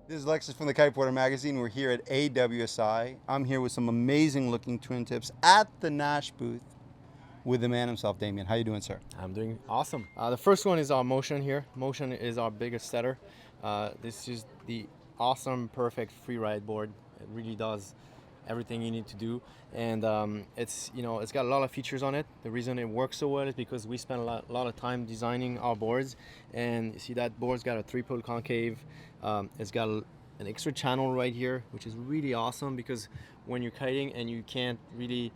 This is Lexus from the Kiteboarder magazine. We're here at AWSI. I'm here with some amazing looking twin tips at the Naish booth with the man himself, Damien. How you doing, sir? I'm doing awesome. The first one is our Motion here. Motion is our biggest setter. This is the awesome, perfect free ride board. It really does everything you need to do, and it's got a lot of features on it. The reason it works so well is because we spent a lot of time designing our boards, and you see that board's got a 3-pole concave. It's got an extra channel right here, which is really awesome because when you're kiting and you can't really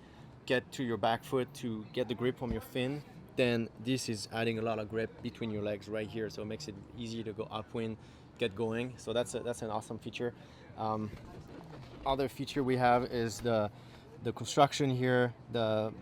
get to your back foot to get the grip from your fin, then this is adding a lot of grip between your legs right here, so it makes it easy to go upwind, get going. So that's an awesome feature. Other feature we have is the construction here. The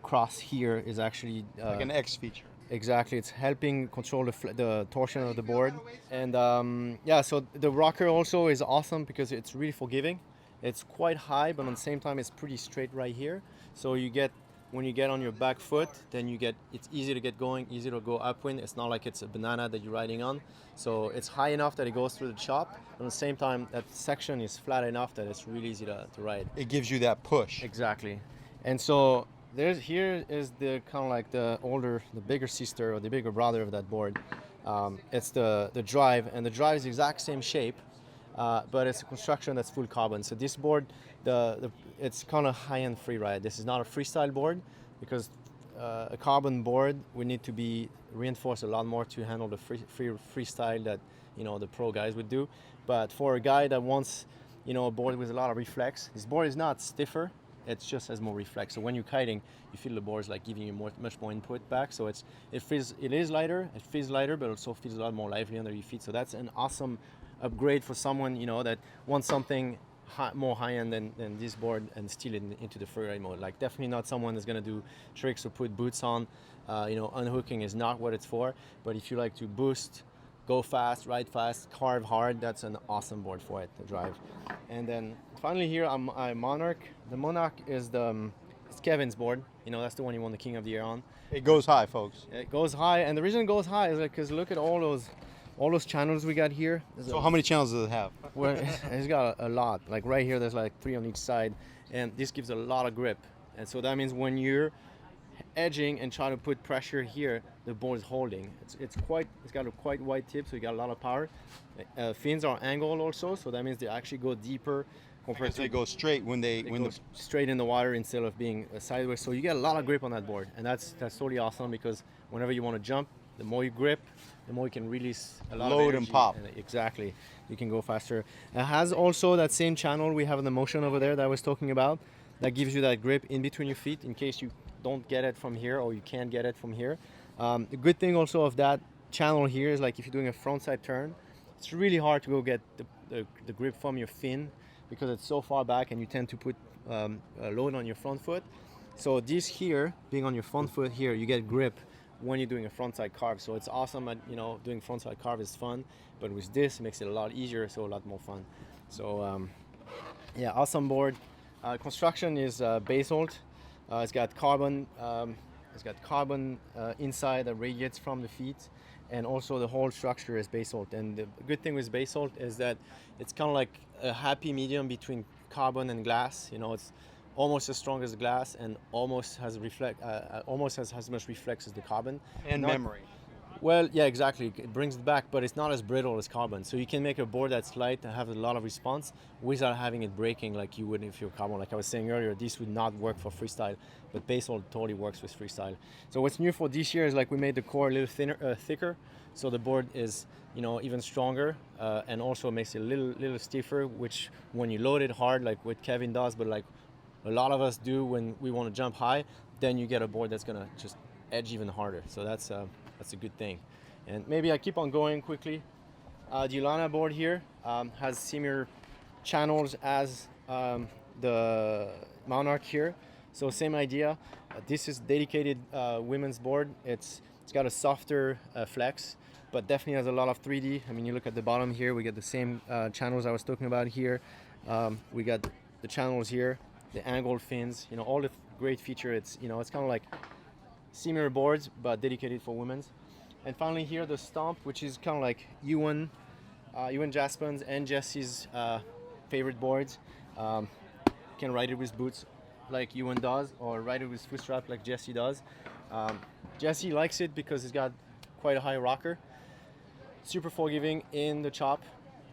cross here is actually Like an X feature. Exactly, it's helping control the torsion of the board. And yeah, so the rocker also is awesome because it's really forgiving. It's quite high, but at the same time it's pretty straight right here. So when you get on your back foot, then it's easy to get going, easy to go upwind. It's not like it's a banana that you're riding on. So it's high enough that it goes through the chop. At the same time, that section is flat enough that it's really easy to ride. It gives you that push. Exactly. And so here is the kind of like the bigger sister or the bigger brother of that board. It's the drive, and the drive is the exact same shape, but it's a construction that's full carbon. So this board, it's kind of high-end free ride. This is not a freestyle board because a carbon board would need to be reinforced a lot more to handle the freestyle that the pro guys would do. But for a guy that wants a board with a lot of reflex, this board is not stiffer. It just has more reflex. So when you're kiting, you feel the board is like giving you much more input back. So it is lighter. It feels lighter, but also feels a lot more lively under your feet. So that's an awesome upgrade for someone that wants something more high-end than this board and still into the freeride mode. Like definitely not someone that's gonna do tricks or put boots on. Unhooking is not what it's for. But if you like to boost, go fast, ride fast, carve hard, that's an awesome board for it to drive. And then finally here, I'm Monarch. The Monarch is it's Kevin's board. That's the one he won the King of the Year on. It goes high, folks. It goes high, and the reason it goes high is because look at all those channels we got here. So how many channels does it have? Well, it's got a lot. Like right here, there's like 3 on each side, and this gives a lot of grip. And so that means when you're edging and trying to put pressure here, the board is holding. It's got a quite wide tip, so you got a lot of power. Fins are angled also, so that means they actually go deeper compared to they go straight when go straight in the water instead of being sideways. So you get a lot of grip on that board, and that's totally awesome because whenever you want to jump, the more you grip, the more you can release a lot of energy. And pop. Exactly, you can go faster. It has also that same channel we have in the Motion over there that I was talking about, that gives you that grip in between your feet in case you don't get it from here or you can't get it from here. The good thing also of that channel here is like if you're doing a frontside turn, it's really hard to go get the grip from your fin because it's so far back and you tend to put a load on your front foot. So this here, being on your front foot here, you get grip when you're doing a frontside carve. So it's awesome at, doing frontside carve is fun, but with this, it makes it a lot easier, so a lot more fun. So yeah, awesome board. Construction is basalt. It's got carbon. Inside that radiates from the feet, and also the whole structure is basalt. And the good thing with basalt is that it's kind of like a happy medium between carbon and glass. It's almost as strong as glass and almost has as much reflex as the carbon. And memory. Well, yeah, exactly. It brings it back, but it's not as brittle as carbon. So you can make a board that's light and have a lot of response without having it breaking like you would if you're carbon. Like I was saying earlier, this would not work for freestyle, but basalt totally works with freestyle. So what's new for this year is like we made the core a little thicker, so the board is even stronger, and also makes it a little stiffer. Which when you load it hard, like what Kevin does, but like a lot of us do when we want to jump high, then you get a board that's gonna just edge even harder. So that's a good thing. And maybe I keep on going quickly. The Lana board here has similar channels as the Monarch here. So same idea. This is dedicated women's board. It's got a softer flex, but definitely has a lot of 3D. I mean, you look at the bottom here, we get the same channels I was talking about here. We got the channels here, the angled fins, all the great feature. It's it's kind of like similar boards but dedicated for women's. And finally here the Stomp, which is kind of like Ewan Jaspen's and Jesse's favorite boards. You can ride it with boots like Ewan does, or ride it with foot strap like Jesse does. Jesse likes it because it's got quite a high rocker, super forgiving in the chop,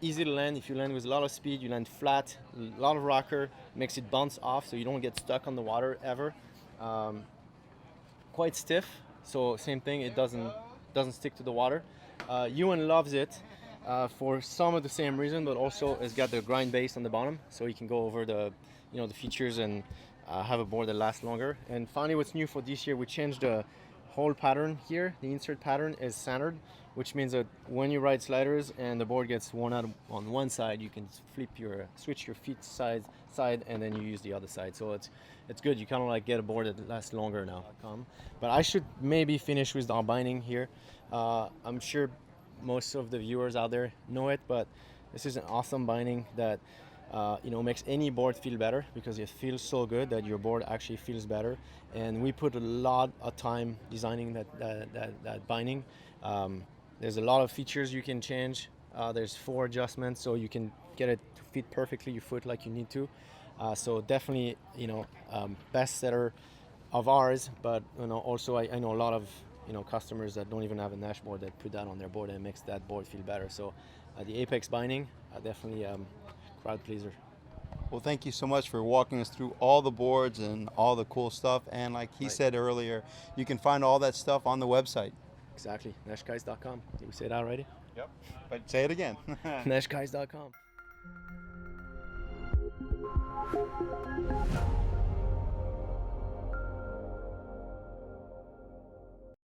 easy to land. If you land with a lot of speed, you land flat, a lot of rocker, makes it bounce off so you don't get stuck on the water ever. Quite stiff, so same thing, it doesn't stick to the water. Ewan loves it for some of the same reason, but also it's got the grind base on the bottom, so you can go over the the features and have a board that lasts longer. And finally, what's new for this year, we changed the whole pattern here. The insert pattern is centered, which means that when you ride sliders and the board gets worn out on one side, you can switch your feet side, and then you use the other side. So it's good. You kind of like get a board that lasts longer now. But I should maybe finish with the binding here. I'm sure most of the viewers out there know it, but this is an awesome binding that makes any board feel better, because it feels so good that your board actually feels better. And we put a lot of time designing that binding. There's a lot of features you can change. There's 4 adjustments, so you can get it to fit perfectly your foot like you need to. So definitely, best setter of ours. But also I know a lot of customers that don't even have a Naish board that put that on their board and it makes that board feel better. So the Apex binding, definitely crowd pleaser. Well, thank you so much for walking us through all the boards and all the cool stuff. And like he said earlier, you can find all that stuff on the website. Exactly, naishguys.com. Did we say that already? Yep. But say it again. naishguys.com.